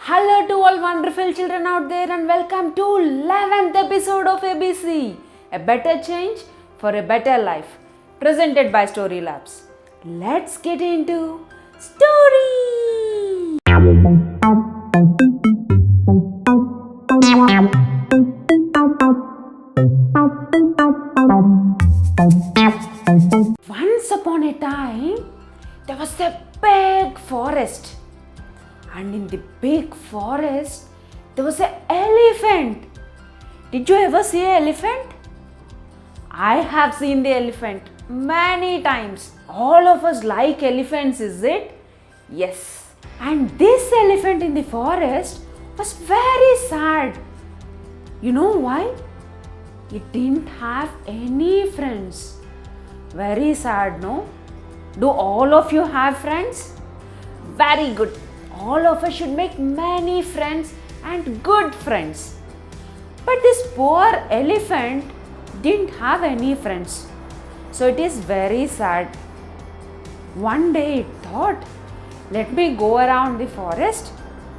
Hello to all wonderful children out there and welcome to 11th episode of ABC, a better change for a better life, presented by Story Labs. Let's get into story. Once upon a time, there was a big forest. And in the big forest, there was an elephant. Did you ever see an elephant? I have seen the elephant many times. All of us like elephants, is it? Yes. And this elephant in the forest was very sad. You know why? It didn't have any friends. Very sad, no? Do all of you have friends? Very good. All of us should make many friends and good friends. But this poor elephant didn't have any friends. So it is very sad. One day it thought, let me go around the forest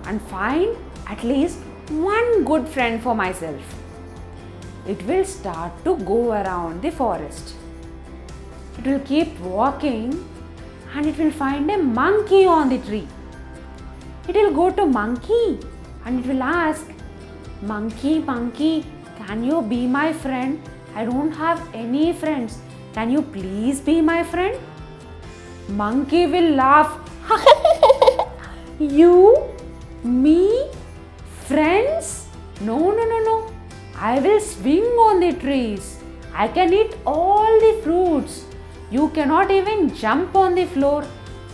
and find at least one good friend for myself. It will start to go around the forest. It will keep walking and it will find a monkey on the tree. It will go to monkey and it will ask, monkey, monkey, can you be my friend? I don't have any friends. Can you please be my friend? Monkey will laugh. You, me, friends? No. I will swing on the trees. I can eat all the fruits. You cannot even jump on the floor.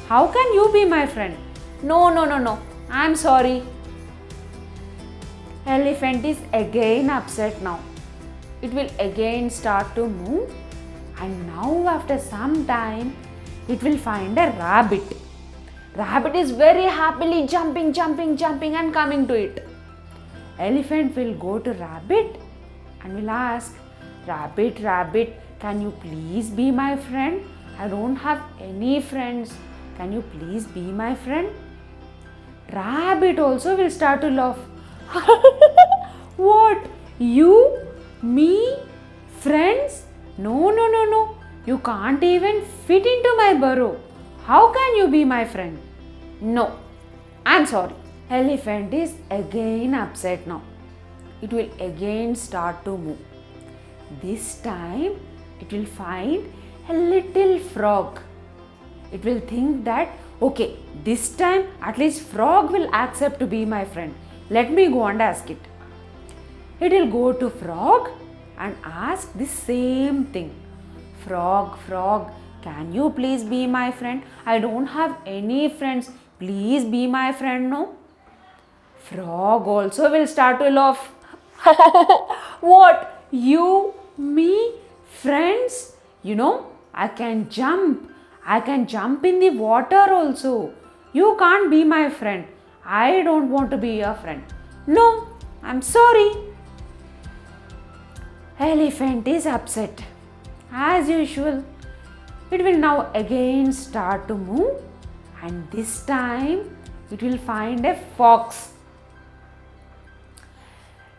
How can you be my friend? No. I'm sorry. Elephant is again upset now. It will again start to move, and now after some time it will find a rabbit. Rabbit is very happily jumping and coming to it. Elephant will go to rabbit and will ask, rabbit, can you please be my friend? I don't have any friends. Can you please be my friend? Rabbit also will start to laugh. What? You? Me? Friends? No. You can't even fit into my burrow. How can you be my friend? No. I'm sorry. Elephant is again upset now. It will again start to move. This time it will find a little frog. It will think that, okay, this time at least frog will accept to be my friend. Let me go and ask it. It will go to frog and ask the same thing. Frog, can you please be my friend? I don't have any friends. Please be my friend, no? Frog also will start to laugh. What? You, me, friends? You know, I can jump in the water also. You can't be my friend. I don't want to be your friend. No, I'm sorry. Elephant is upset. As usual, it will now again start to move, and this time it will find a fox.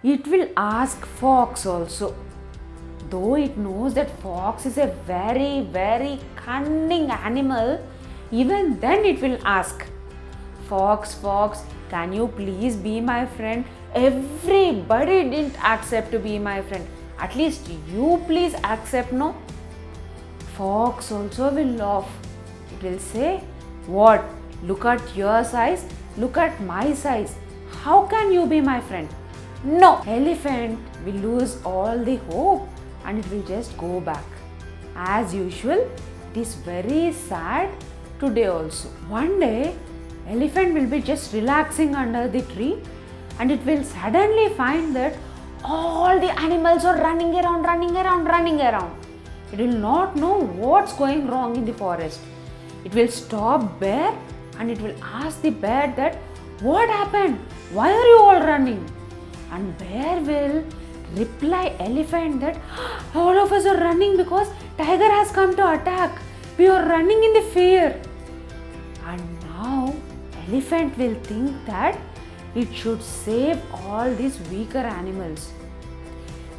It will ask fox also. Though it knows that fox is a very, very cunning animal, even then it will ask, Fox, can you please be my friend? Everybody didn't accept to be my friend. At least you please accept, no? Fox also will laugh. It will say, what? Look at your size, look at my size. How can you be my friend? No. Elephant will lose all the hope and it will just go back. As usual, it is very sad today also. One day, elephant will be just relaxing under the tree and it will suddenly find that all the animals are running around. It will not know what's going wrong in the forest. It will stop bear and it will ask the bear that, what happened? Why are you all running? And bear will reply elephant that all of us are running because tiger has come to attack. We are running in the fear. And now elephant will think that it should save all these weaker animals.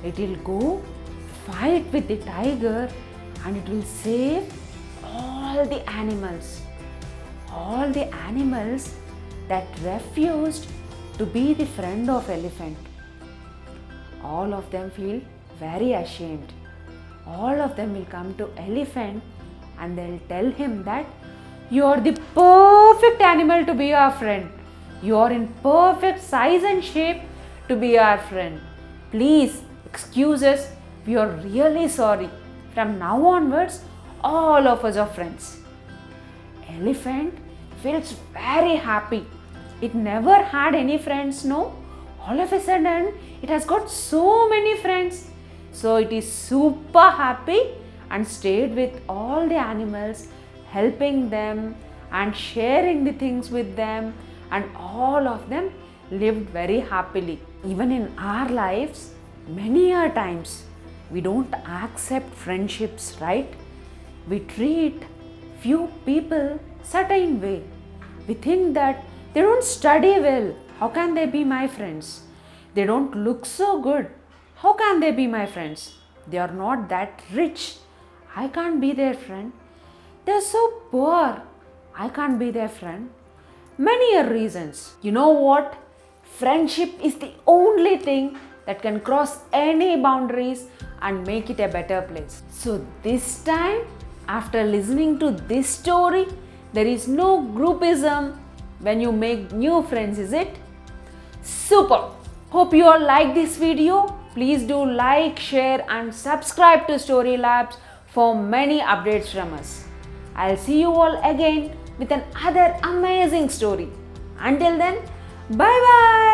It will go fight with the tiger and it will save all the animals. All the animals that refused to be the friend of elephant. All of them feel very ashamed. All of them will come to elephant and they'll tell him that you are the perfect animal to be our friend. You are in perfect size and shape to be our friend. Please excuse us. We are really sorry. From now onwards, all of us are friends. Elephant feels very happy. It never had any friends, no? All of a sudden, it has got so many friends. So it is super happy and stayed with all the animals, helping them and sharing the things with them, and all of them lived very happily. Even in our lives, many a times we don't accept friendships, right? We treat few people certain way. We think that they don't study well. How can they be my friends? They don't look so good. How can they be my friends? They are not that rich. I can't be their friend. They are so poor. I can't be their friend. Many reasons. You know what? Friendship is the only thing that can cross any boundaries and make it a better place. So this time, after listening to this story, there is no groupism when you make new friends, is it? Super! Hope you all like this video. Please do like, share and subscribe to Story Labs for many updates from us. I'll see you all again with another amazing story. Until then, bye bye!